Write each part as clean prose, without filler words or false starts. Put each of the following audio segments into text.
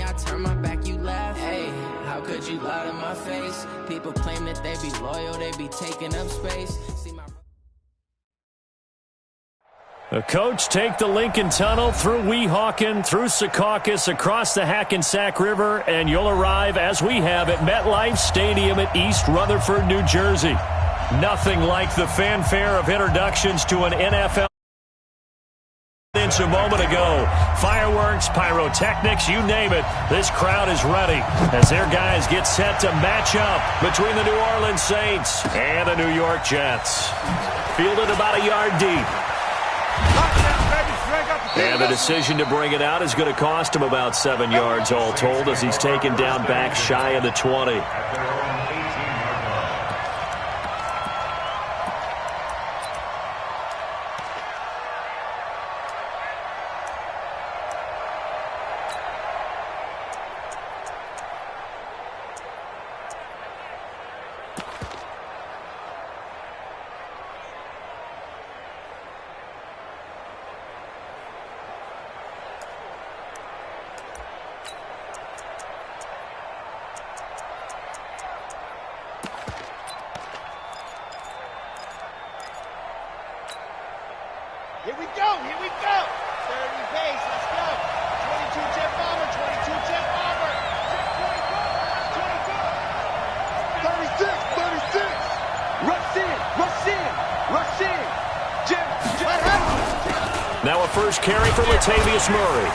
I turn my back, you laugh. Hey, how could you lie to my face? People claim that they be loyal, they be taking up space. See my... The coach take the Lincoln Tunnel through Weehawken, through Secaucus, across the Hackensack River, and you'll arrive, as we have, at MetLife Stadium at East Rutherford, New Jersey. Nothing like the fanfare of introductions to an NFL a moment ago. Fireworks, pyrotechnics, you name it. This crowd is ready as their guys get set to match up between the New Orleans Saints and the New York Jets. Fielded about a yard deep. And the decision to bring it out is going to cost him about 7 yards all told as he's taken down back shy of the 20. Here we go, here we go. 30 pace, let's go. 22 jet bomber, 22 jet bomber. Jet 24, 36. Rush in, rush in, rush in. Jet. Now a first carry for Latavius Murray.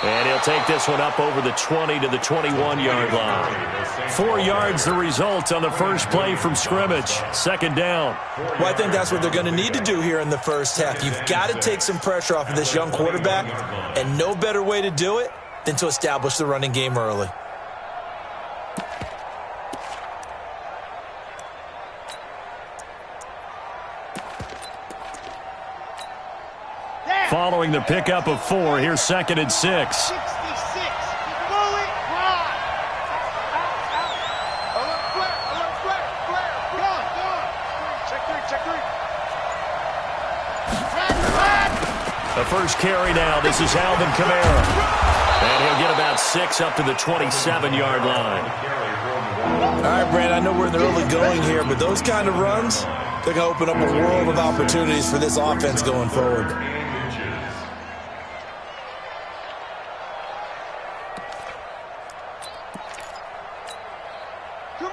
And he'll take this one up over the 20 to the 21-yard line. 4 yards the result on the first play from scrimmage. Second down. Well, I think that's what they're going to need to do here in the first half. You've got to take some pressure off of this young quarterback, and no better way to do it than to establish the running game early. Following the pickup of 4, here's 2nd and 6. 66. Bullet ride. Alert flare. Gone. Check three. The first carry now. This is Alvin Kamara. And he'll get about 6 up to the 27-yard line. All right, Brad, I know we're in the early going here, but those kind of runs, they're going to open up a world of opportunities for this offense going forward.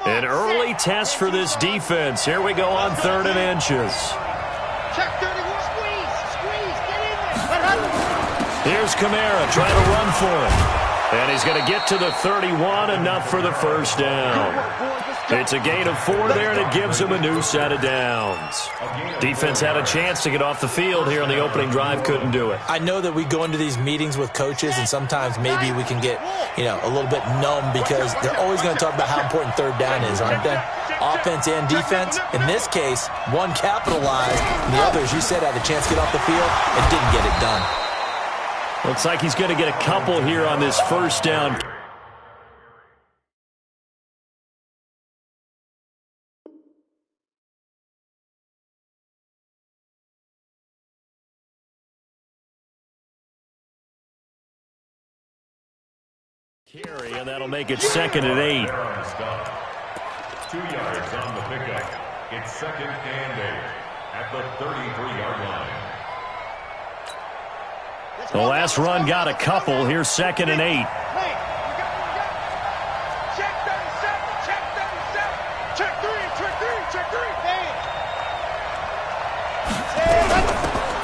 An early test for this defense. Here we go on 3rd and inches. Check 31. Squeeze. Get in there. Here's Kamara trying to run for it. And he's going to get to the 31, enough for the first down. It's a gain of 4 there, and it gives him a new set of downs. Defense had a chance to get off the field here on the opening drive, couldn't do it. I know that we go into these meetings with coaches, and sometimes maybe we can get, a little bit numb because they're always going to talk about how important 3rd down is, aren't they? Offense and defense. In this case, one capitalized, and the other, as you said, had a chance to get off the field and didn't get it done. Looks like he's going to get a couple here on this first down. Carry, and that'll make it 2nd and 8. 2 yards on the pickup. It's 2nd and 8 at the 33-yard line. The last run got a couple. Here's 2nd and 8.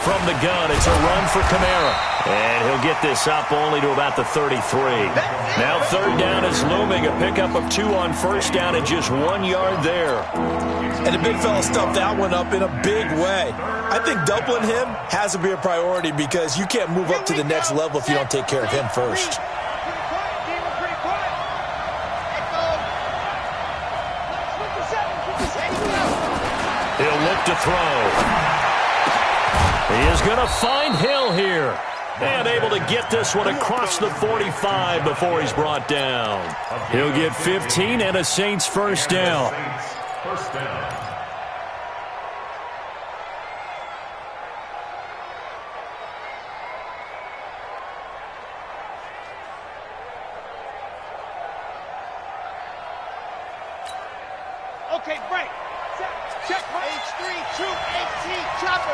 From the gun, it's a run for Kamara. And he'll get this up only to about the 33. Now 3rd down is looming. A pickup of 2 on first down and just 1 yard there. And the big fella stuffed that one up in a big way. I think doubling him has to be a priority because you can't move up to the next level if you don't take care of him first. He'll look to throw. He is going to find Hill here. And able to get this one across the 45 before he's brought down. He'll get 15 and a Saints first down. First down. Okay, break. Check. H3, true, HT, chopper.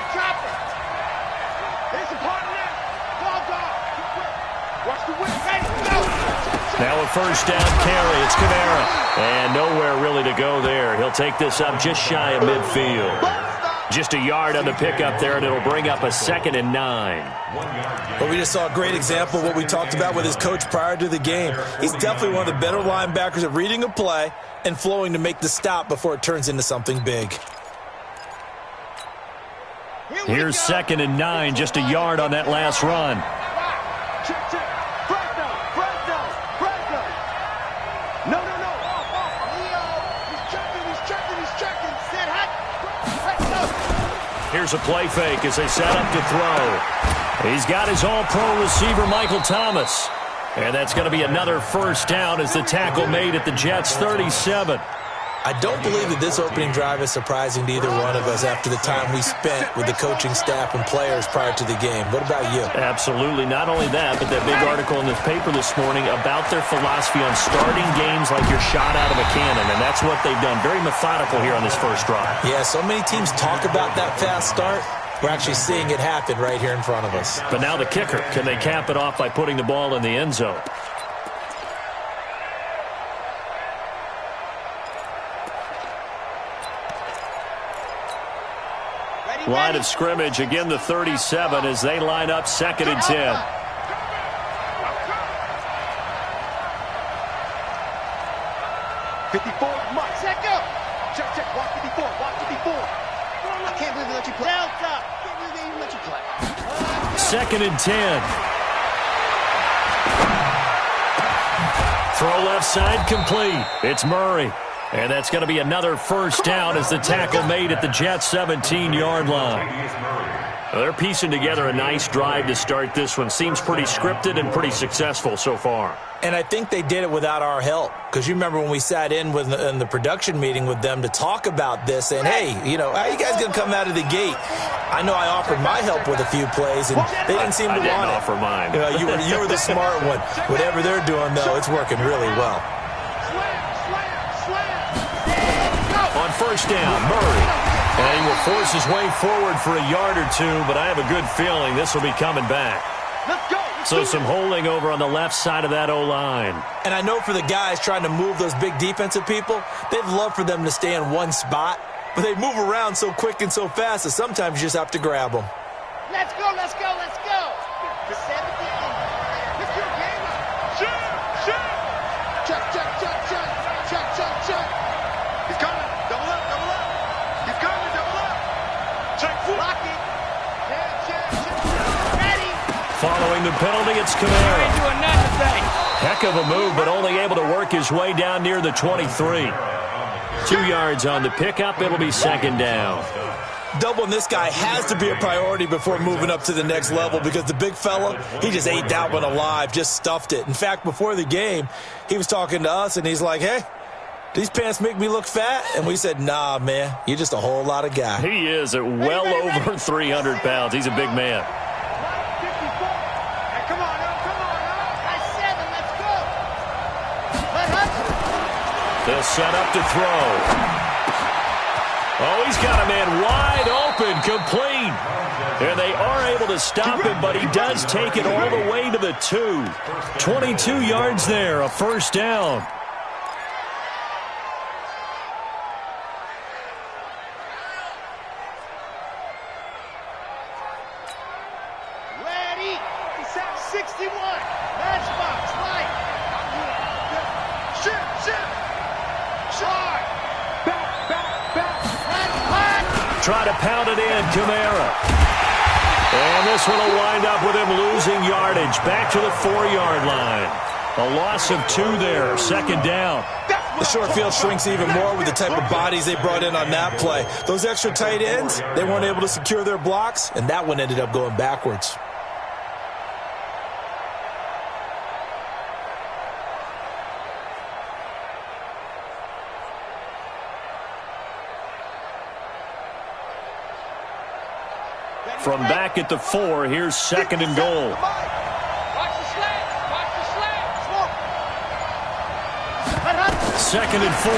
Here's the partner. Dog. Watch the whip. Ready, go. Now a first down carry. It's Kamara. And nowhere really to go there. He'll take this up just shy of midfield. Just a yard on the pickup there, and it'll bring up a 2nd and 9. But we just saw a great example of what we talked about with his coach prior to the game. He's definitely one of the better linebackers at reading a play and flowing to make the stop before it turns into something big. Here's 2nd and 9, just a yard on that last run. Check. No. Leo, he's checking. Set hot. Here's a play fake as they set up to throw. He's got his all-pro receiver, Michael Thomas. And that's going to be another first down as the tackle made at the Jets' 37. I don't believe that this opening drive is surprising to either one of us after the time we spent with the coaching staff and players prior to the game. What about you? Absolutely. Not only that, but that big article in the paper this morning about their philosophy on starting games like you're shot out of a cannon, and that's what they've done. Very methodical here on this first drive. Yeah, so many teams talk about that fast start. We're actually seeing it happen right here in front of us. But now the kicker. Can they cap it off by putting the ball in the end zone? Line of scrimmage, again the 37 as they line up 2nd and 10. 54, Mike. Set go. Check. Watch 54. I can't believe they let you play. Delta. Can't believe they even let you play. 2nd and 10. Throw left side complete. It's Murray. And that's going to be another first down as the tackle made at the Jets' 17-yard line. Well, they're piecing together a nice drive to start this one. Seems pretty scripted and pretty successful so far. And I think they did it without our help. Because you remember when we sat in the production meeting with them to talk about this, and hey, how are you guys going to come out of the gate? I know I offered my help with a few plays, and they didn't seem to want it. I didn't offer mine. You were the smart one. Whatever they're doing, though, it's working really well. On first down, Murray. And he will force his way forward for a yard or two, but I have a good feeling this will be coming back. So some holding over on the left side of that O-line. And I know for the guys trying to move those big defensive people, they'd love for them to stay in one spot, but they move around so quick and so fast that sometimes you just have to grab them. Let's go. The 17. Let's go, game. Shoot. Check. He's coming. Double up. He's coming. Double up. Check. Block it. Check. Ready. Following the penalty, it's Kamara. Heck of a move, but only able to work his way down near the 23. 2 yards on the pickup. It'll be 2nd down. Doubling this guy has to be a priority before moving up to the next level because the big fella, he just ate that one alive, just stuffed it. In fact, before the game, he was talking to us, and he's like, hey, these pants make me look fat? And we said, nah, man, you're just a whole lot of guy. He is at well over 300 pounds. He's a big man. Come on. That's 7. Let's go. They'll set up to throw. Oh, he's got a man wide open, complete. And they are able to stop him, but he does take it all the way to the 2. 22 yards there, a first down. Ready. 61. Matchbox. Light. Shoot. Short. Try to pound it in, Kamara. And this one will wind up with him losing yardage. Back to the 4-yard line. A loss of 2 there, 2nd down. The short field shrinks even more with the type of bodies they brought in on that play. Those extra tight ends, they weren't able to secure their blocks, and that one ended up going backwards. From back at the 4, here's 2nd and goal. Watch the slant. 2nd and 4.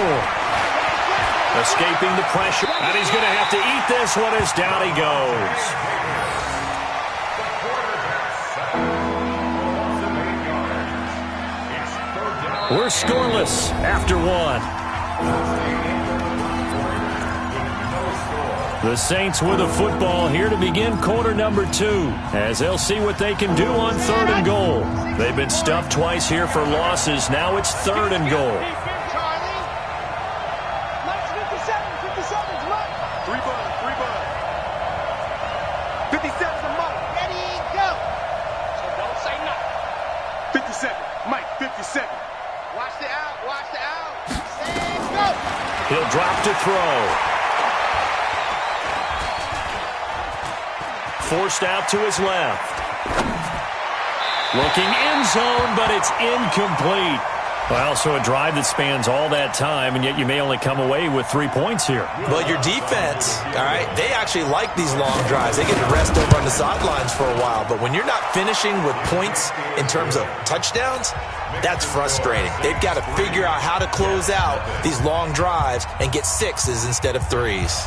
Escaping the pressure. And he's going to have to eat this one as down he goes. We're scoreless after one. The Saints with a football here to begin quarter number 2, as they'll see what they can do on 3rd and goal. They've been stuffed twice here for losses. Now it's 3rd and goal. 57's a Mike. Ready, go. So don't say nothing. 57, Mike, 57. Watch the out, watch the out. Say go. He'll drop to throw. Forced out to his left. Looking end zone, but it's incomplete. Well, so a drive that spans all that time, and yet you may only come away with 3 points here. Well, your defense, all right, they actually like these long drives. They get to rest over on the sidelines for a while. But when you're not finishing with points in terms of touchdowns, that's frustrating. They've got to figure out how to close out these long drives and get 6s instead of 3s.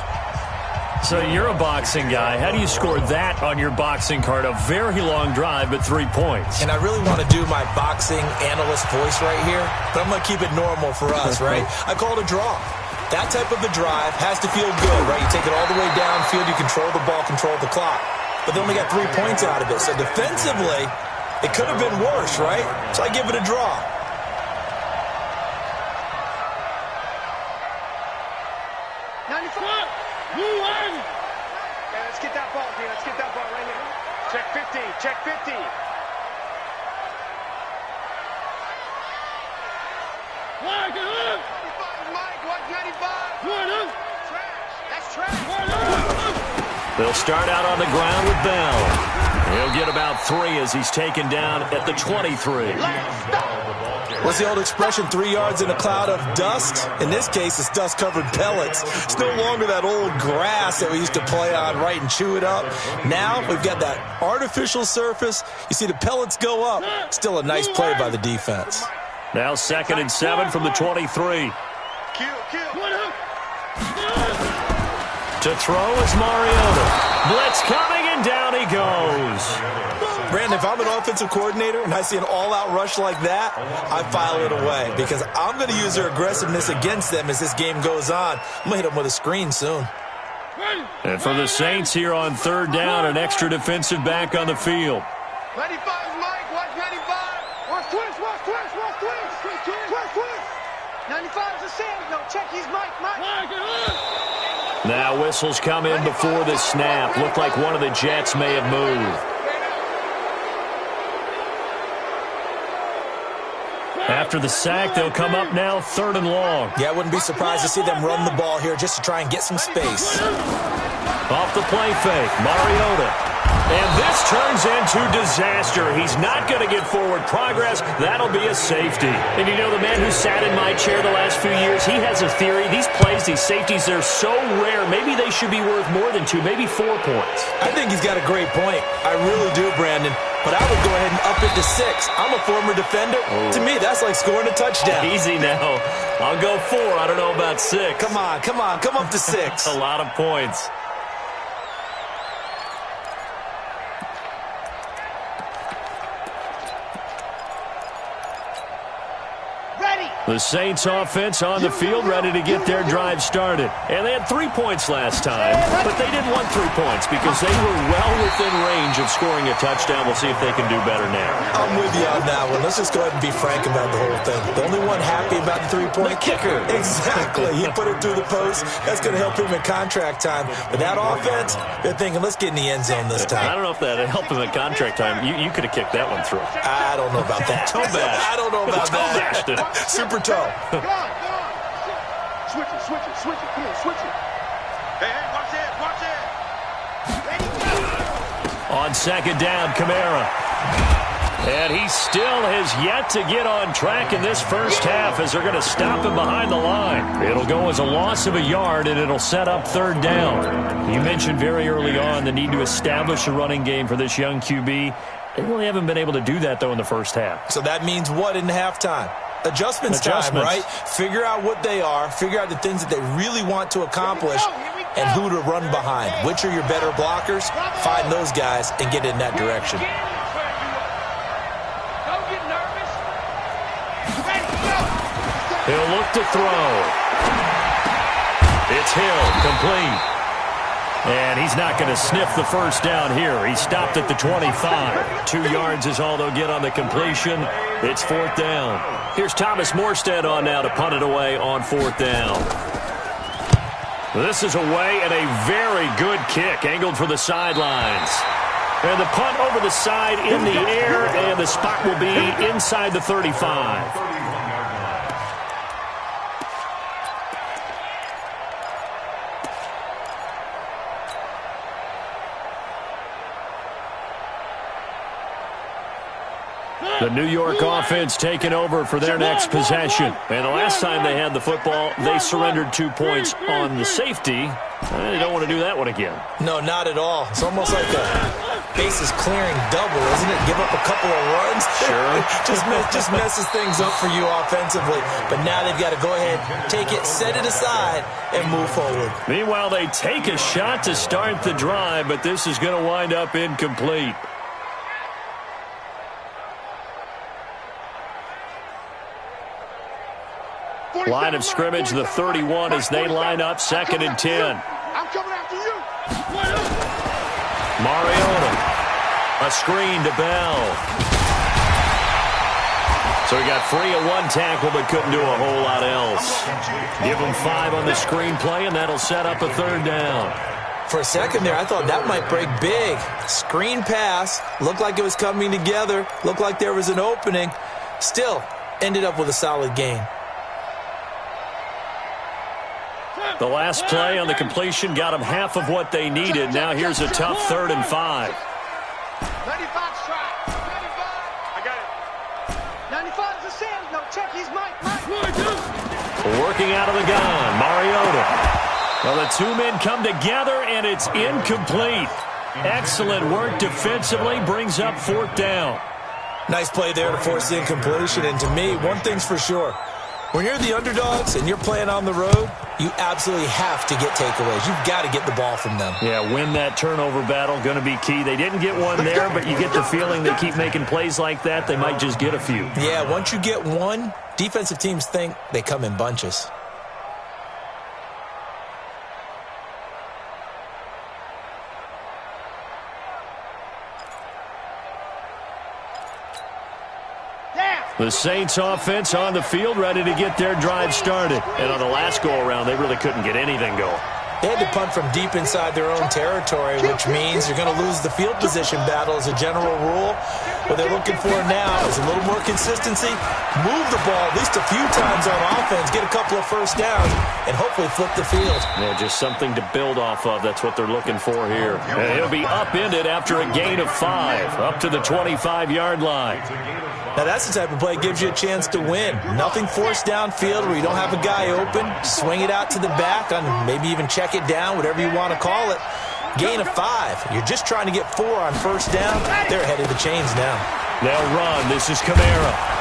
So you're a boxing guy. How do you score that on your boxing card? A very long drive, but 3 points. And I really want to do my boxing analyst voice right here, but I'm going to keep it normal for us, right? I call it a draw. That type of a drive has to feel good, right? You take it all the way downfield, you control the ball, control the clock. But they only got 3 points out of it. So defensively, it could have been worse, right? So I give it a draw. Get that ball, D. Let's get that ball right here. Check 50. Check 50. 95, Mike. What? 95. That's trash. They'll start out on the ground with Bell. He'll get about 3 as he's taken down at the 23. What's the old expression, 3 yards in a cloud of dust? In this case, it's dust-covered pellets. It's no longer that old grass that we used to play on, right, and chew it up. Now we've got that artificial surface. You see the pellets go up. Still a nice play by the defense. Now 2nd and 7 from the 23. Kill. To throw is Mariota. Blitz coming, and down he goes. Brandon, if I'm an offensive coordinator and I see an all-out rush like that, I file it away because I'm going to use their aggressiveness against them as this game goes on. I'm going to hit them with a screen soon. And for the Saints here on 3rd down, an extra defensive back on the field. 95, Mike. Watch 95. Watch twist. 95's a Sam. No, check his Mike. Now whistles come in before the snap. Looked like one of the Jets may have moved. After the sack, they'll come up now 3rd and long. Yeah, I wouldn't be surprised to see them run the ball here just to try and get some space. Off the play fake, Mariota. And this turns into disaster. He's not going to get forward progress. That'll be a safety. And you know, the man who sat in my chair the last few years, he has a theory. These plays, these safeties, they're so rare. Maybe they should be worth more than 2, maybe 4 points. I think he's got a great point. I really do, Brandon. But I would go ahead and up it to 6. I'm a former defender. To me, that's like scoring a touchdown. Easy now. I'll go 4. I don't know about 6. Come on. Come up to 6. A lot of points. The Saints offense on the field, ready to get their drive started. And they had 3 points last time, but they didn't want 3 points because they were well within range of scoring a touchdown. We'll see if they can do better now. I'm with you on that one. Let's just go ahead and be frank about the whole thing. The only one happy about the 3-point kicker. Exactly. He put it through the post. That's going to help him in contract time. But that offense, they're thinking, let's get in the end zone this time. I don't know if that helped him in contract time. You could have kicked that one through. I don't know about that. Toe bash. I don't know about that. Super toe. Go on. Switch it. Come on, switch it. Hey, watch it. Ready, go. On 2nd down, Kamara. And he still has yet to get on track in this first half as they're going to stop him behind the line. It'll go as a loss of a yard, and it'll set up 3rd down. You mentioned very early on the need to establish a running game for this young QB. They really haven't been able to do that, though, in the first half. So that means what in halftime? Adjustments time, right? Figure out what they are, figure out the things that they really want to accomplish, and who to run behind. Which are your better blockers? Find those guys and get in that direction. He'll look to throw. It's Hill, complete. And he's not going to sniff the first down here. He stopped at the 25. 2 yards is all they'll get on the completion. It's 4th down. Here's Thomas Morstead on now to punt it away on 4th down. This is away and a very good kick, angled for the sidelines. And the punt over the side in the air, and the spot will be inside the 35. The New York offense taking over for their next possession. And the last time they had the football, they surrendered 2 points on the safety. They don't want to do that one again. No, not at all. It's almost like a bases clearing double, isn't it? Give up a couple of runs. Sure. just messes things up for you offensively. But now they've got to go ahead, take it, set it aside, and move forward. Meanwhile, they take a shot to start the drive, but this is going to wind up incomplete. Line of scrimmage, the 31, as they line up 2nd and 10. I'm coming after you. Mariota. A screen to Bell. So he got free of 1 tackle, but couldn't do a whole lot else. Give him 5 on the screen play, and that'll set up a 3rd down. For a second there, I thought that might break big. Screen pass. Looked like it was coming together. Looked like there was an opening. Still, ended up with a solid gain. The last play on the completion got them half of what they needed. Now here's a tough 3rd and 5. 95 strike. 95. I got it. 95 is a Sam. No, check. He's Mike. Working out of the gun, Mariota. Well, the 2 men come together, and it's incomplete. Excellent work defensively, brings up 4th down. Nice play there to force the incompletion. And to me, one thing's for sure. When you're the underdogs and you're playing on the road, you absolutely have to get takeaways. You've got to get the ball from them. Yeah, win that turnover battle, going to be key. They didn't get one there, but you get the feeling they keep making plays like that, they might just get a few. Yeah, once you get one, defensive teams think they come in bunches. The Saints offense on the field, ready to get their drive started. And on the last go-around, they really couldn't get anything going. They had to punt from deep inside their own territory, which means you're going to lose the field position battle as a general rule. What they're looking for now is a little more consistency, move the ball at least a few times on offense, get a couple of first downs, and hopefully flip the field. Yeah, just something to build off of. That's what they're looking for here. And he'll be upended after a gain of 5, up to the 25-yard line. Now, that's the type of play that gives you a chance to win. Nothing forced downfield where you don't have a guy open. Swing it out to the back, and maybe even check it down, whatever you want to call it. Gain of 5. You're just trying to get 4 on first down. They're ahead of the chains now. They'll run. This is Kamara.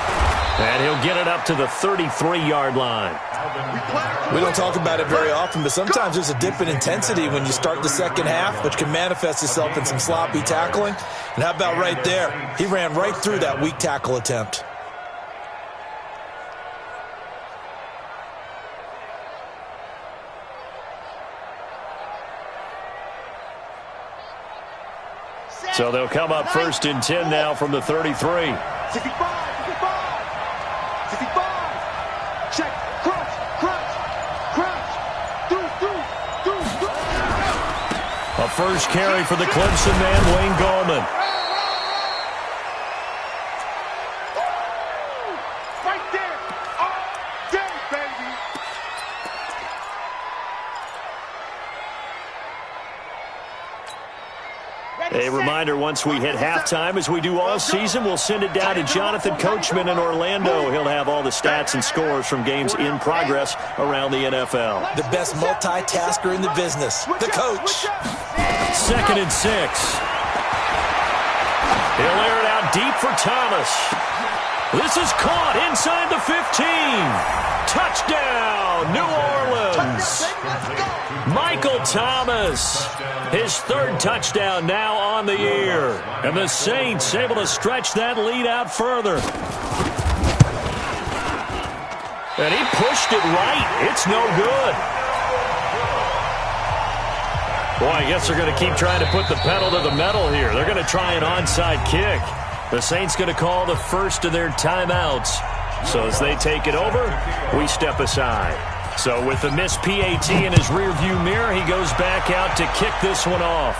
And he'll get it up to the 33-yard line. We don't talk about it very often, but sometimes there's a dip in intensity when you start the second half, which can manifest itself in some sloppy tackling. And how about right there? He ran right through that weak tackle attempt. So they'll come up 1st and 10 now from the 33. 65. Check. Crunch. A first carry for the Clemson man, Wayne Gallman. Right there. All day, baby. A reminder, once we hit halftime, as we do all season, we'll send it down to Jonathan Coachman in Orlando. He'll have all the stats and scores from games in progress around the NFL. The best multitasker in the business, the coach. 2nd and 6. He'll air it out deep for Thomas. This is caught inside the 15. Touchdown, New Orleans. Michael Thomas, his third touchdown now on the year. And the Saints able to stretch that lead out further. And he pushed it right. It's no good. Boy, I guess they're going to keep trying to put the pedal to the metal here. They're going to try an onside kick. The Saints going to call the first of their timeouts. So as they take it over, we step aside. So with the missed PAT in his rearview mirror, he goes back out to kick this one off.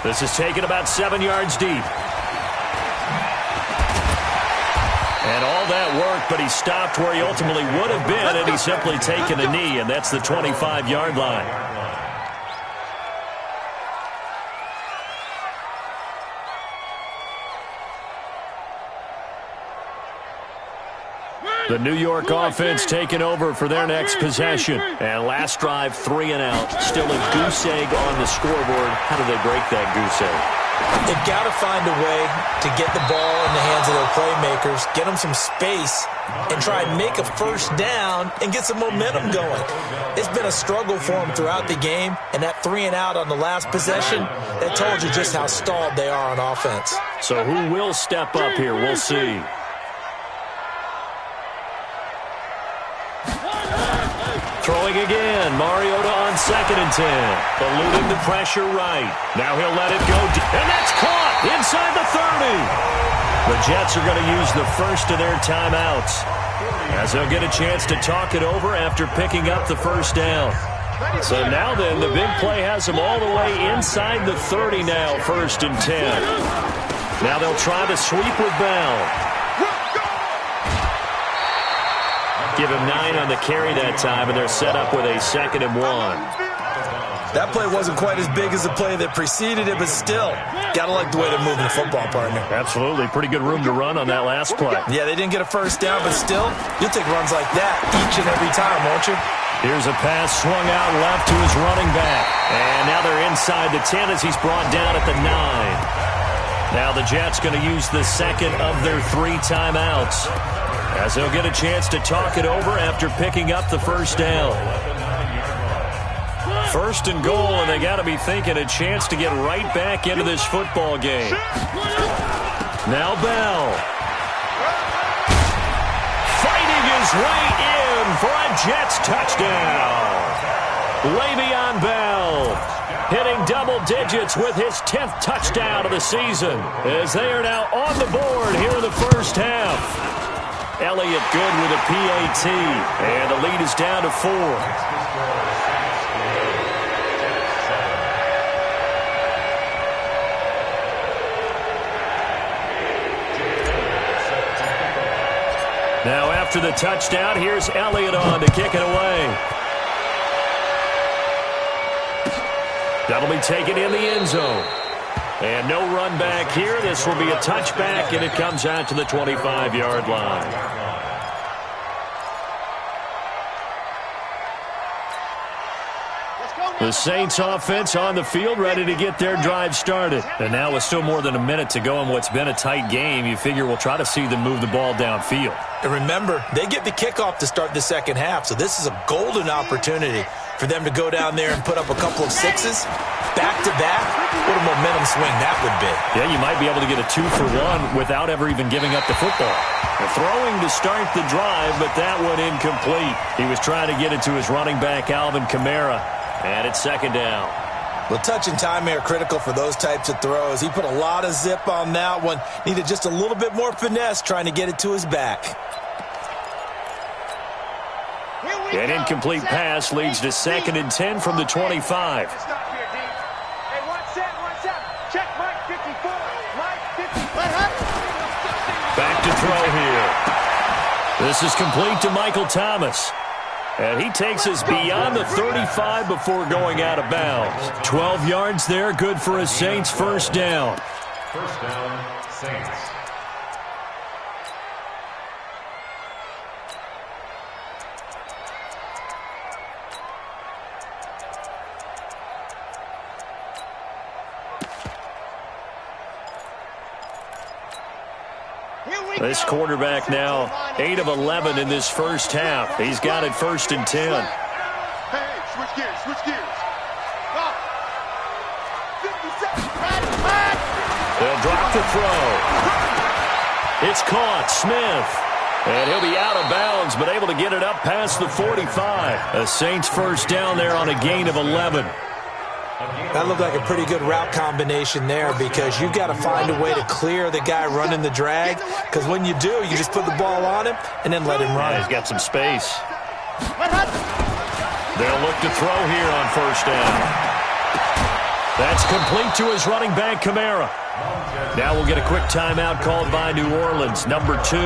This is taken about 7 yards deep. And all that work, but he stopped where he ultimately would have been, and he's simply taken a knee, and that's the 25-yard line. The New York offense taking over for their next possession. And last drive, 3 and out. Still a goose egg on the scoreboard. How do they break that goose egg? They've got to find a way to get the ball in the hands of their playmakers, get them some space, and try and make a first down and get some momentum going. It's been a struggle for them throughout the game, and that 3 and out on the last possession, that told you just how stalled they are on offense. So who will step up here? We'll see. Throwing again, Mariota on 2nd and 10. Eluding the pressure right. Now he'll let it go, and that's caught inside the 30. The Jets are going to use the first of their timeouts, as they'll get a chance to talk it over after picking up the first down. So now then, the big play has them all the way inside the 30 now, 1st and 10. Now they'll try the sweep with Bell. Give him 9 on the carry that time, and they're set up with a 2nd and 1. That play wasn't quite as big as the play that preceded it, but still, got to like the way they're moving the football, partner. Absolutely. Pretty good room to run on that last play. Yeah, they didn't get a first down, but still, you'll take runs like that each and every time, won't you? Here's a pass swung out left to his running back. And now they're inside the 10 as he's brought down at the 9. Now the Jets going to use the second of their 3 timeouts, as they'll get a chance to talk it over after picking up the first down. 1st and goal, and they got to be thinking a chance to get right back into this football game. Now Bell. Fighting his way in for a Jets touchdown. Le'Veon Bell hitting double digits with his 10th touchdown of the season, as they are now on the board here in the first half. Elliott good with a PAT, and the lead is down to 4. Now after the touchdown, here's Elliott on to kick it away. That'll be taken in the end zone. And no run back here. This will be a touchback, and it comes out to the 25-yard line. The Saints offense on the field, ready to get their drive started. And now with still more than a minute to go in what's been a tight game, you figure we'll try to see them move the ball downfield. And remember, they get the kickoff to start the second half, so this is a golden opportunity for them to go down there and put up a couple of 6s back-to-back. What a momentum swing that would be. Yeah, you might be able to get a 2-for-1 without ever even giving up the football. Throwing to start the drive, but that one incomplete. He was trying to get it to his running back, Alvin Kamara, and it's 2nd down. Well, touch and time are critical for those types of throws. He put a lot of zip on that one. Needed just a little bit more finesse trying to get it to his back. An incomplete pass leads to 2nd and 10 from the 25. Back to throw here. This is complete to Michael Thomas. And he takes us beyond the 35 before going out of bounds. 12 yards there, good for a Saints first down. First down, Saints. This quarterback now 8 of 11 in this first half. He's got it 1st and 10. Hey, switch gears, switch gears. They'll drop the throw. It's caught. Smith. And he'll be out of bounds, but able to get it up past the 45. The Saints first down there on a gain of 11. That looked like a pretty good route combination there because you've got to find a way to clear the guy running the drag, because when you do, you just put the ball on him and then let him run. He's got some space. They'll look to throw here on first down. That's complete to his running back, Kamara. Now we'll get a quick timeout called by New Orleans, number 2.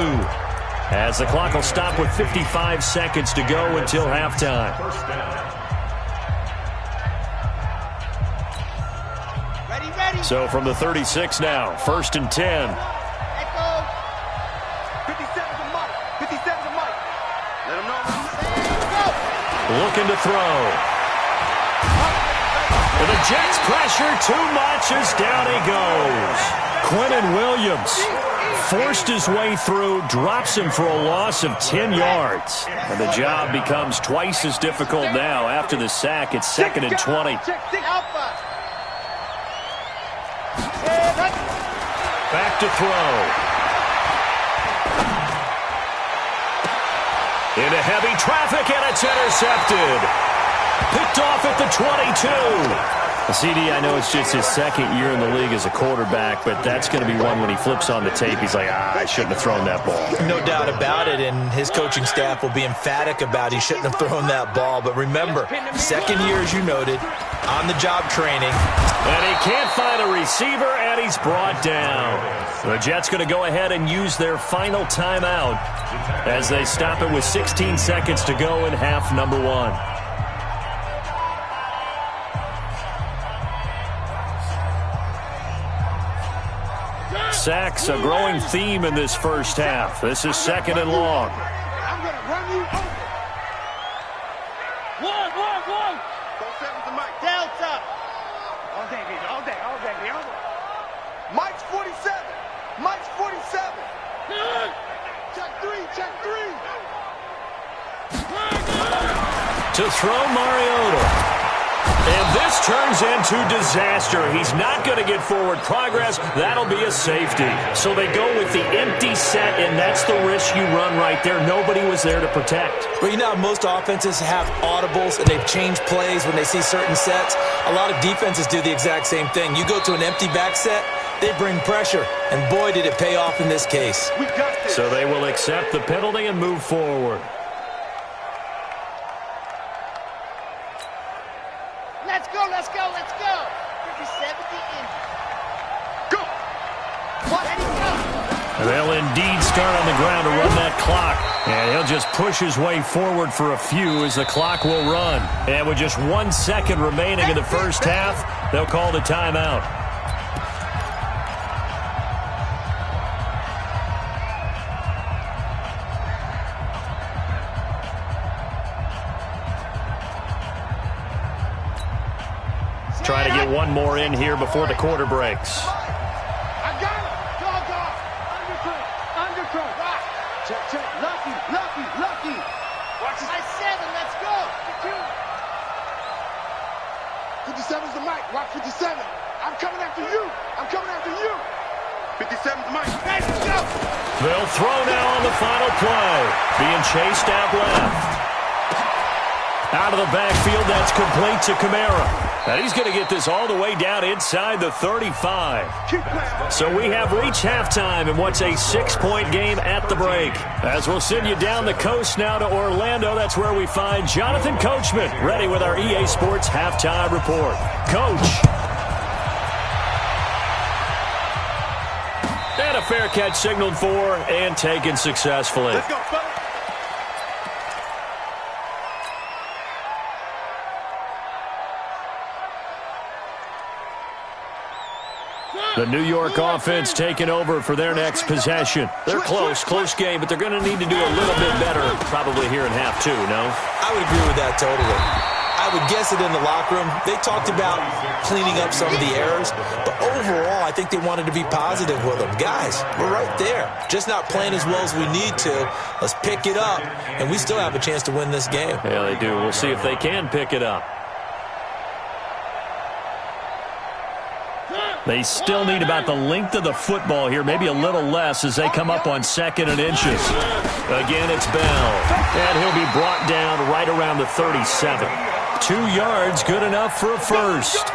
As the clock will stop with 55 seconds to go until halftime. So from the 36 now, 1st and 10. 57's a Mike. 57's a Mike. Let him know. Looking to throw. And the Jets pressure too much as down he goes. Quinnen Williams forced his way through, drops him for a loss of 10 yards. And the job becomes twice as difficult now. After the sack, it's 2nd and 20. Back to throw. Into heavy traffic, and it's intercepted. Picked off at the 22. CD, I know it's just his 2nd year in the league as a quarterback, but that's going to be one when he flips on the tape. He's like, I shouldn't have thrown that ball. No doubt about it, and his coaching staff will be emphatic about he shouldn't have thrown that ball. But remember, 2nd year, as you noted, on-the-job training. And he can't find a receiver, and he's brought down. The Jets going to go ahead and use their final timeout as they stop it with 16 seconds to go in half number 1. Sacks, a growing theme in this first half. This is 2nd and long. I'm going to run you over. One. 47's a Mike. Delta. All day, baby. All day, baby. All day. Mike's 47. Mike's 47. Check 3. To throw Mariota. And this turns into disaster. He's not going to get forward progress. That'll be a safety. So they go with the empty set, and that's the risk you run right there. Nobody was there to protect. Well, you know, most offenses have audibles, and they've changed plays when they see certain sets. A lot of defenses do the exact same thing. You go to an empty back set, they bring pressure. And boy, did it pay off in this case. We got this. So they will accept the penalty and move forward. Let's go. 57 injured. Go. Ready, go. They'll indeed start on the ground to run that clock. And he'll just push his way forward for a few as the clock will run. And with just 1 second remaining in the first half, they'll call the timeout. Try to get one more in here before the quarter breaks. I got him. Dog. Undercut. Check. Lucky. Watch it. 7, let's go. 57's the Mike. Watch 57. I'm coming after you. 57's the Mike. Let's go. They'll throw now on the final play. Being chased out left. Out of the backfield, that's complete to Kamara. And he's going to get this all the way down inside the 35. So we have reached halftime in what's a 6-point game at the break. As we'll send you down the coast now to Orlando, that's where we find Jonathan Coachman, ready with our EA Sports halftime report. Coach. And a fair catch signaled for and taken successfully. Let's go, fellas. The New York offense taking over for their next possession. They're close game, but they're going to need to do a little bit better probably here in half 2, no? I would agree with that totally. I I would guess that in the locker room, they talked about cleaning up some of the errors, but overall, I think they wanted to be positive with them. Guys, we're right there. Just not playing as well as we need to. Let's pick it up, and we still have a chance to win this game. Yeah, they do. We'll see if they can pick it up. They still need about the length of the football here, maybe a little less as they come up on 2nd and inches. Again, it's Bell, and he'll be brought down right around the 37. 2 yards, good enough for a first.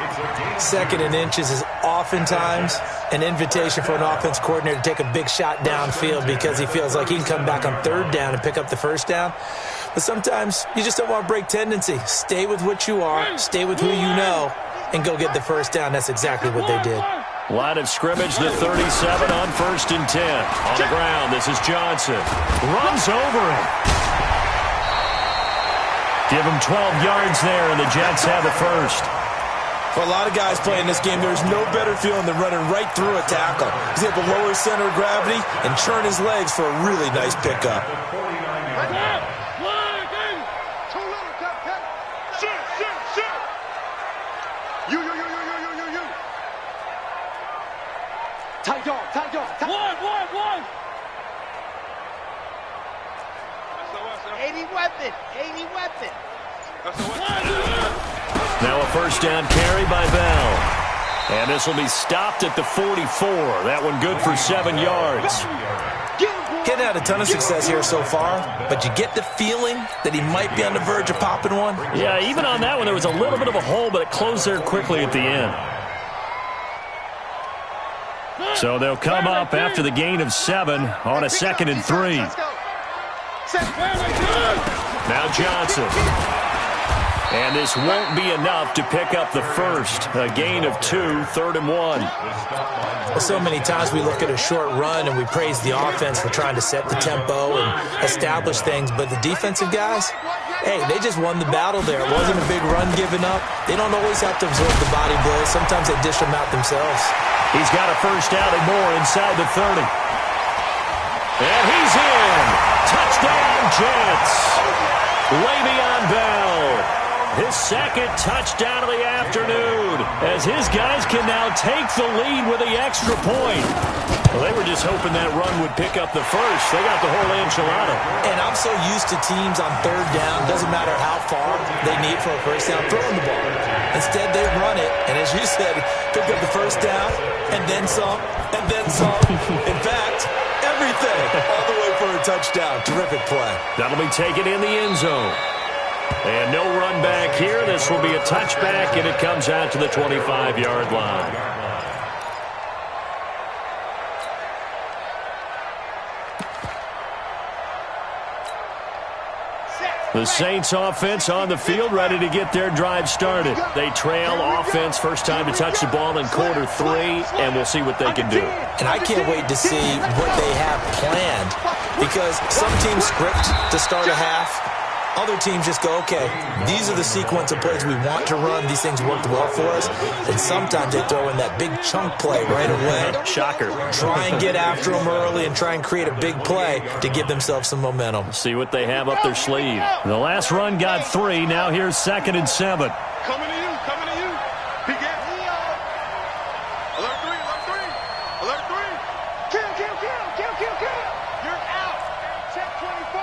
2nd and inches is oftentimes an invitation for an offense coordinator to take a big shot downfield because he feels like he can come back on 3rd down and pick up the first down. But sometimes you just don't want to break tendency. Stay with what you are, stay with who you know, and go get the first down. That's exactly what they did. Line of scrimmage, the 37 on 1st and 10. On the ground, this is Johnson. Runs over him. Give him 12 yards there, and the Jets have a first. For a lot of guys playing this game, there's no better feeling than running right through a tackle. He's able to lower his center of gravity and churn his legs for a really nice pickup. One. 80 weapon. Now a first down carry by Bell. And this will be stopped at the 44. That one good for 7 yards. Getting had a ton of success here so far, but you get the feeling that he might be on the verge of popping one. Yeah, even on that one, there was a little bit of a hole, but it closed there quickly at the end. So they'll come up after the gain of 7 on a 2nd and 3. Now Johnson. And this won't be enough to pick up the first. A gain of 2, 3rd and 1. Well, so many times we look at a short run and we praise the offense for trying to set the tempo and establish things, but the defensive guys, hey, they just won the battle there. It wasn't a big run given up. They don't always have to absorb the body blows. Sometimes they dish them out themselves. He's got a first down and more inside the 30. And he's in. Touchdown, Jets. Le'Veon Bell. His 2nd touchdown of the afternoon as his guys can now take the lead with the extra point. Well, they were just hoping that run would pick up the first. They got the whole enchilada. And I'm so used to teams on 3rd down, doesn't matter how far they need for a first down, throwing the ball. Instead, they run it, and as you said, pick up the first down, and then some, and then some. In fact, everything, all the way for a touchdown. Terrific play. That'll be taken in the end zone. And no run back here. This will be a touchback, and it comes out to the 25-yard line. The Saints offense on the field, ready to get their drive started. They trail offense, first time to touch the ball in quarter 3, and we'll see what they can do. And I can't wait to see what they have planned, because some teams script to start a half. Other teams just go, okay, these are the sequence of plays we want to run. These things worked well for us. And sometimes they throw in that big chunk play right away. Shocker. Try and get after them early and try and create a big play to give themselves some momentum. See what they have up their sleeve. The last run got 3. Now here's 2nd and 7. Coming to you. He gets Alert 3. Kill. You're out. Check 24.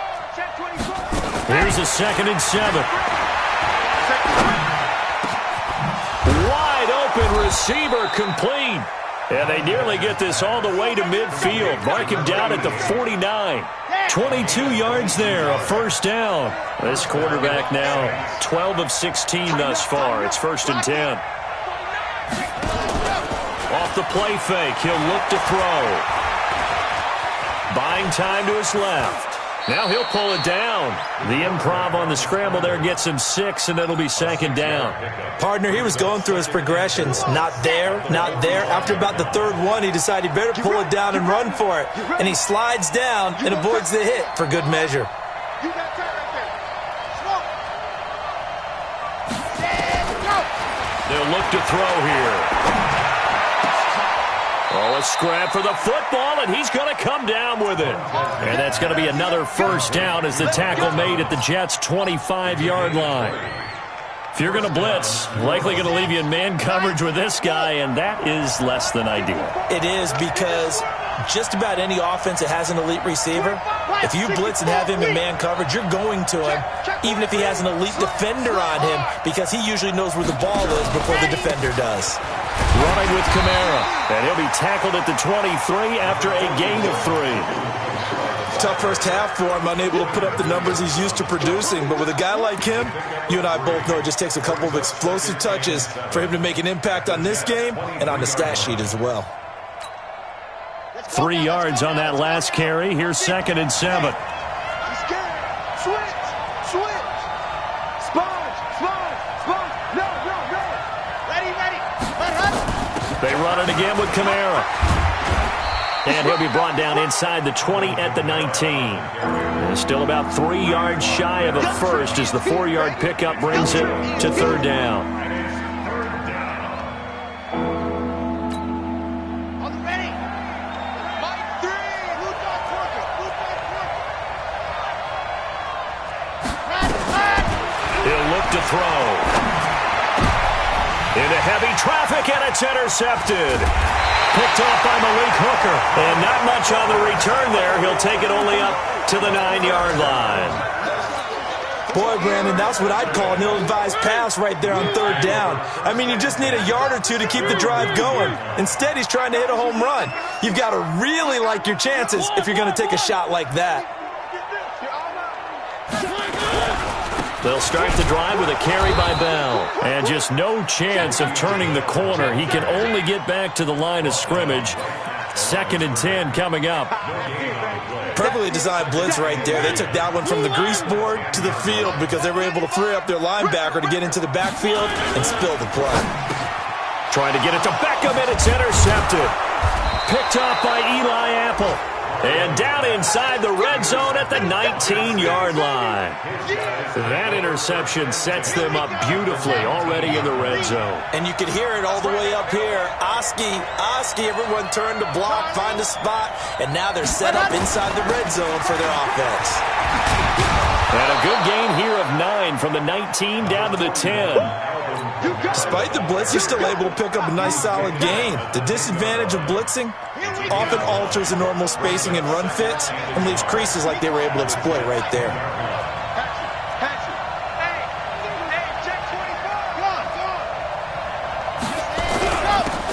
Here's a 2nd and 7. Wide open receiver complete. And they nearly get this all the way to midfield. Mark him down at the 49. 22 yards there, a first down. This quarterback now 12 of 16 thus far. It's 1st and 10. Off the play fake, he'll look to throw. Buying time to his left. Now he'll pull it down. The improv on the scramble there gets him 6, and it'll be 2nd down. Partner, he was going through his progressions. Not there. After about the 3rd one, he decided he better pull it down and run for it. And he slides down and avoids the hit for good measure. You got time right there. They'll look to throw here. Oh, a scrap for the football, and he's going to come down with it. And that's going to be another first down as the tackle made at the Jets' 25-yard line. If you're going to blitz, likely going to leave you in man coverage with this guy, and that is less than ideal. It is, because just about any offense that has an elite receiver, if you blitz and have him in man coverage, you're going to him, even if he has an elite defender on him, because he usually knows where the ball is before the defender does. Running with Kamara, and he'll be tackled at the 23 after a gain of 3. Tough first half for him, unable to put up the numbers he's used to producing. But with a guy like him, you and I both know it just takes a couple of explosive touches for him to make an impact on this game and on the stat sheet as well. 3 yards on that last carry. Here's 2nd and 7. He's scared. Switch. Sponge. No. Ready. Let up. They run it again with Kamara. And he'll be brought down inside the 20 at the 19. And still about 3 yards shy of a first as the 4-yard pickup brings it to 3rd down. On the ready. Mike 3. Blue dot Corker. He'll look to throw. Into heavy traffic, and it's intercepted. Picked off by Malik Hooker. And not much on the return there. He'll take it only up to the 9-yard line. Boy, Brandon, that's what I'd call an ill-advised pass right there on 3rd down. I mean, you just need a yard or two to keep the drive going. Instead, he's trying to hit a home run. You've got to really like your chances if you're going to take a shot like that. They'll start the drive with a carry by Bell. And just no chance of turning the corner. He can only get back to the line of scrimmage. 2nd and 10 coming up. Perfectly designed blitz right there. They took that one from the grease board to the field because they were able to free up their linebacker to get into the backfield and spill the play. Trying to get it to Beckham, and it's intercepted. Picked off by Eli Apple. And down inside the red zone at the 19-yard line. That interception sets them up beautifully already in the red zone. And you can hear it all the way up here. Oski, everyone turned to block, find a spot, and now they're set up inside the red zone for their offense. And a good gain here of 9 from the 19 down to the 10. Despite the blitz, he's still able to pick up a nice solid gain. The disadvantage of blitzing often alters the normal spacing and run fits and leaves creases like they were able to exploit right there.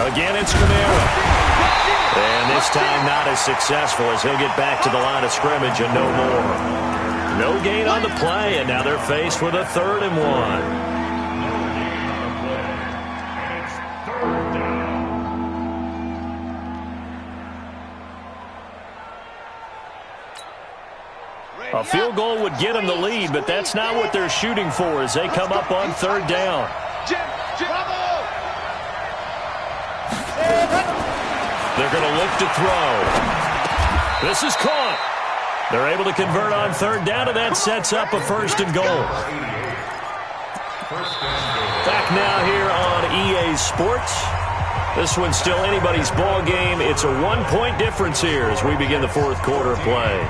Again, it's Kamara. And this time not as successful as he'll get back to the line of scrimmage and no more. No gain on the play, and now they're faced with a 3rd and 1. A field goal would get them the lead, but that's not what they're shooting for as they come up on 3rd down. They're going to look to throw. This is caught. They're able to convert on 3rd down, and that sets up a 1st and goal. Back now here on EA Sports. This one's still anybody's ball game. It's a 1-point difference here as we begin the 4th quarter of play.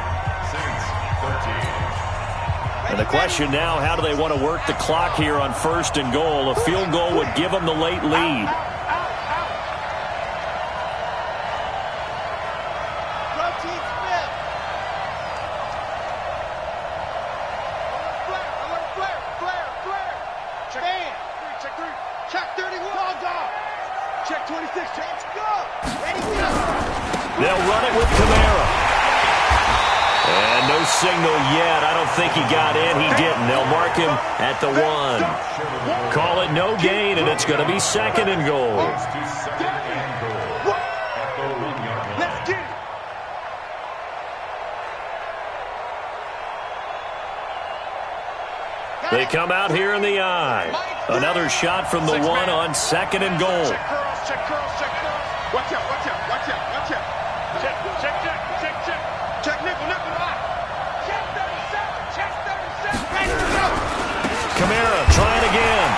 And the question now, how do they want to work the clock here on 1st and goal? A field goal would give them the late lead. Check 26. Let's go. Ready, go. They'll run it with Kamara. And no signal yet. I don't think he got in. He didn't. They'll mark him at the 1. Call it no gain, and it's going to be 2nd and goal. Let's get it. They come out here in the eye. Another shot from the 1 on 2nd and goal. Check curls, check curls, check curls. Watch out, watch out, watch out, watch out. Check, check, check, check, check. Check nickel, nickel, eye. Check 37, check 37. Ready to go. Kamara trying again.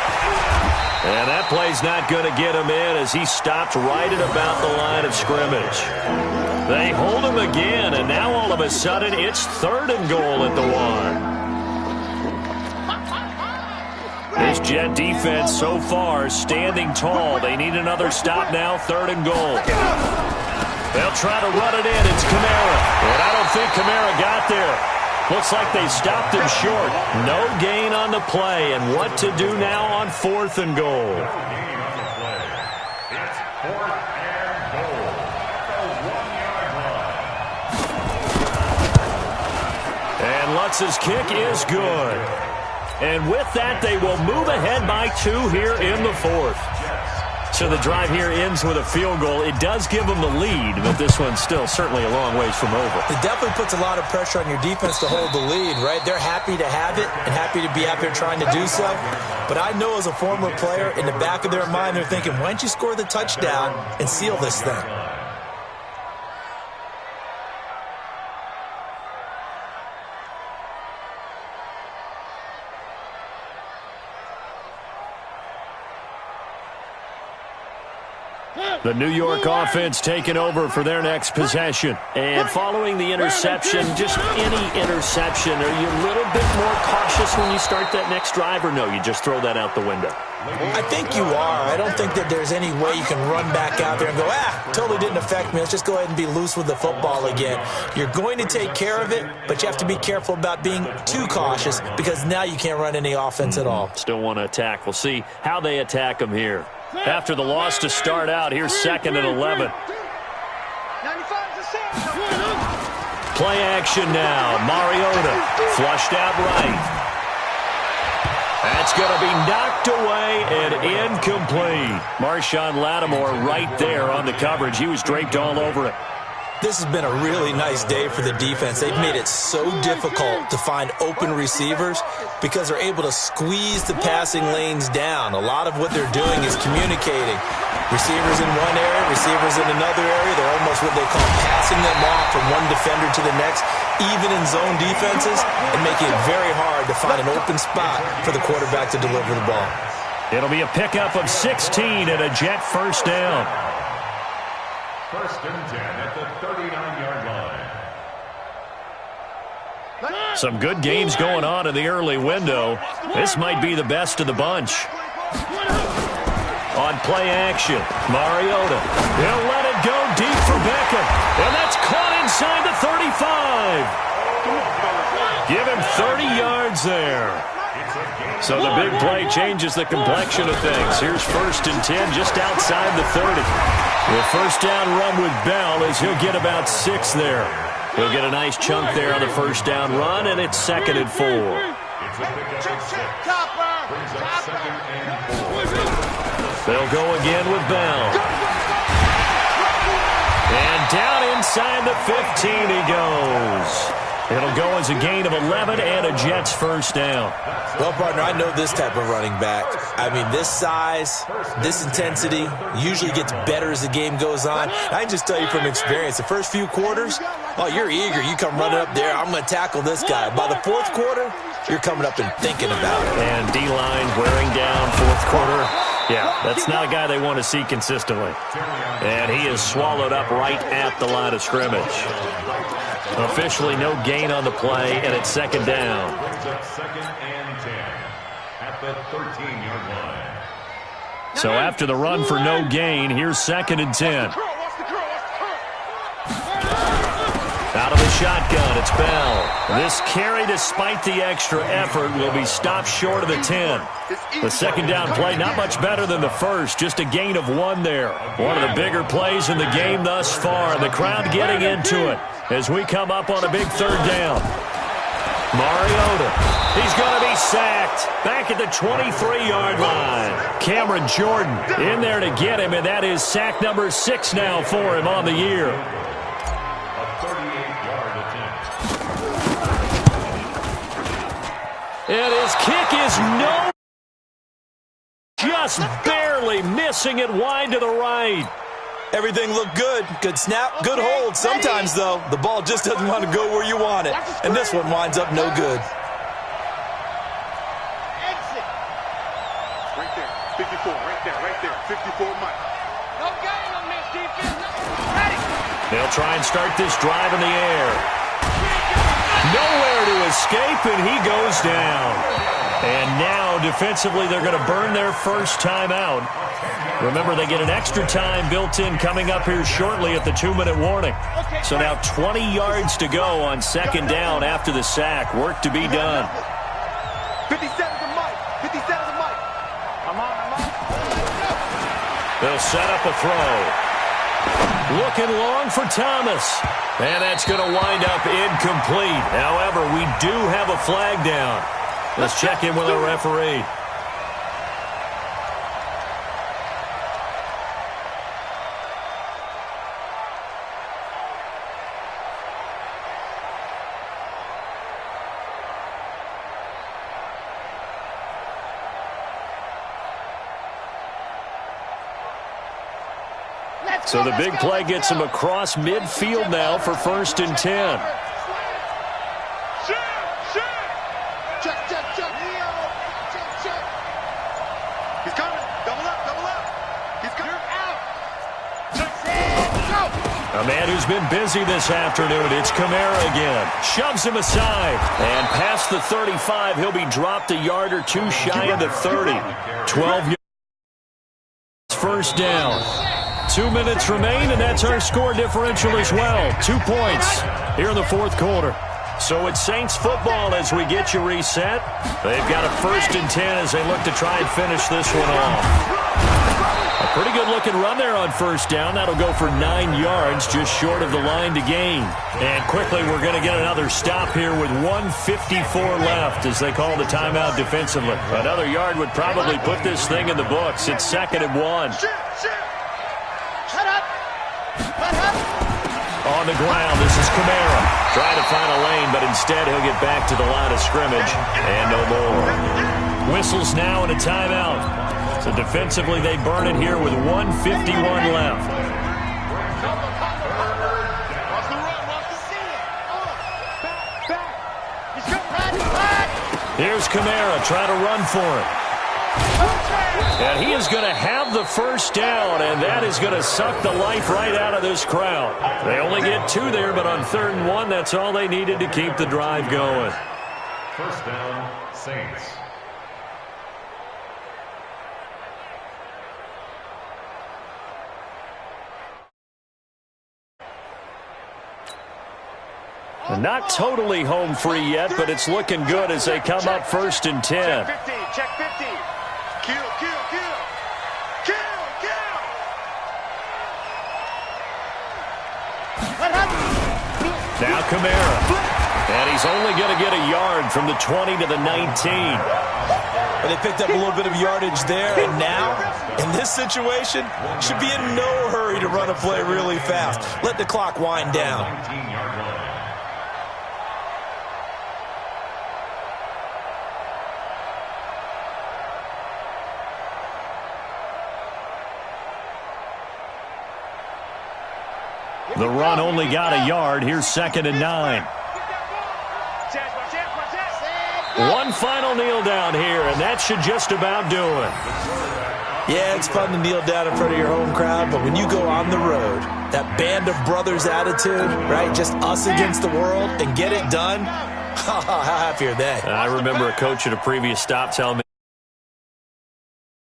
And that play's not going to get him in as he stopped right at about the line of scrimmage. They hold him again, and now all of a sudden it's 3rd and goal at the 1. This Jet defense so far standing tall. They need another stop now, 3rd and goal. They'll try to run it in. It's Kamara. And I don't think Kamara got there. Looks like they stopped him short. No gain on the play. And what to do now on 4th and goal? No gain on the play. It's 4th and goal at the 1-yard line. And Lutz's kick is good. And with that, they will move ahead by 2 here in the 4th. So the drive here ends with a field goal. It does give them the lead, but this one's still certainly a long ways from over. It definitely puts a lot of pressure on your defense to hold the lead, right? They're happy to have it and happy to be out there trying to do so. But I know as a former player, in the back of their mind, they're thinking, why don't you score the touchdown and seal this thing? The New York offense taking over for their next possession. And following the interception, just any interception, are you a little bit more cautious when you start that next drive, or no, you just throw that out the window? I think you are. I don't think that there's any way you can run back out there and go, totally didn't affect me. Let's just go ahead and be loose with the football again. You're going to take care of it, but you have to be careful about being too cautious because now you can't run any offense at all. Still want to attack. We'll see how they attack them here. After the loss to start out, here's 2nd and 11. Play action now. Mariota flushed out right. That's going to be knocked away and incomplete. Marshawn Lattimore right there on the coverage. He was draped all over it. This has been a really nice day for the defense. They've made it so difficult to find open receivers because they're able to squeeze the passing lanes down. A lot of what they're doing is communicating. Receivers in one area, receivers in another area. They're almost what they call passing them off from one defender to the next, even in zone defenses, and making it very hard to find an open spot for the quarterback to deliver the ball. It'll be a pickup of 16 and a Jet first down. 1st and 10 at the 39-yard line. Some good games going on in the early window. This might be the best of the bunch. On play action, Mariota. He'll let it go deep for Beckham. And that's caught inside the 35. Give him 30 yards there. So the big play changes the complexion of things. Here's 1st and 10 just outside the 30. The first down run with Bell is he'll get about 6 there. He'll get a nice chunk there on the first down run, and it's 2nd and 4. It's a pickup of 6. Brings up 2nd and 4. They'll go again with Bell. And down inside the 15 he goes. It'll go as a gain of 11 and a Jets first down. Well, partner, I know this type of running back. I mean, this size, this intensity usually gets better as the game goes on. I can just tell you from experience, the first few quarters, you're eager. You come running up there, I'm going to tackle this guy. By the 4th quarter, you're coming up and thinking about it. And D-line wearing down 4th quarter. Yeah, that's not a guy they want to see consistently. And he is swallowed up right at the line of scrimmage. Officially no gain on the play, and it's 2nd down. 2nd and 10 at the 13-yard line. So after the run for no gain, here's 2nd and 10. Out of the shotgun, it's Bell. This carry, despite the extra effort, will be stopped short of the 10. The 2nd down play, not much better than the first, just a gain of 1 there. One of the bigger plays in the game thus far. The crowd getting into it as we come up on a big 3rd down. Mariota, he's going to be sacked back at the 23-yard line. Cameron Jordan in there to get him, and that is sack number 6 now for him on the year. A 38-yard attempt. And his kick is no, just barely missing it wide to the right. Everything looked good. Good snap, good hold. Sometimes, though, the ball just doesn't want to go where you want it. And this one winds up no good. Exit. Right there. 54. Right there. 54 Mike. No game on this defense. Ready. They'll try and start this drive in the air. Nowhere to escape, and he goes down. And now, defensively, they're going to burn their first timeout. Remember, they get an extra time built in coming up here shortly at the 2-minute warning. So now 20 yards to go on second down after the sack. Work to be done. 57 to Mike. 57 to Mike. I'm on. They'll set up a throw. Looking long for Thomas. And that's going to wind up incomplete. However, we do have a flag down. Let's check in with our referee. So the big play gets him across midfield now for 1st and 10. Check. He's coming. Double up. He's coming. Out. A man who's been busy this afternoon. It's Kamara again. Shoves him aside. And past the 35, he'll be dropped a yard or two shy of the 30. 12 yards. First down. 2 minutes remain, and that's our score differential as well. 2 points here in the fourth quarter. So it's Saints football as we get you reset. They've got a 1st and 10 as they look to try and finish this one off. A pretty good-looking run there on first down. That'll go for 9 yards, just short of the line to gain. And quickly, we're going to get another stop here with 1:54 left as they call the timeout defensively. Another yard would probably put this thing in the books. It's 2nd and 1. On the ground, this is Kamara. Trying to find a lane, but instead he'll get back to the line of scrimmage and no more. Whistles now and a timeout. So defensively, they burn it here with 1:51 left. Here's Kamara trying to run for it. And he is going to have the first down, and that is going to suck the life right out of this crowd. They only get 2 there, but on 3rd and 1, that's all they needed to keep the drive going. First down, Saints. Not totally home free yet, but it's looking good as they come up 1st and 10. Check 50. Kill. Now Kamara. And he's only going to get a yard from the 20 to the 19. But they picked up a little bit of yardage there, and now, in this situation, should be in no hurry to run a play really fast. Let the clock wind down. 19-yard line. The run only got a yard. Here's 2nd and 9. One final kneel down here, and that should just about do it. Yeah, it's fun to kneel down in front of your home crowd, but when you go on the road, that band of brothers attitude, right, just us against the world, and get it done, how happy are they? I remember a coach at a previous stop telling me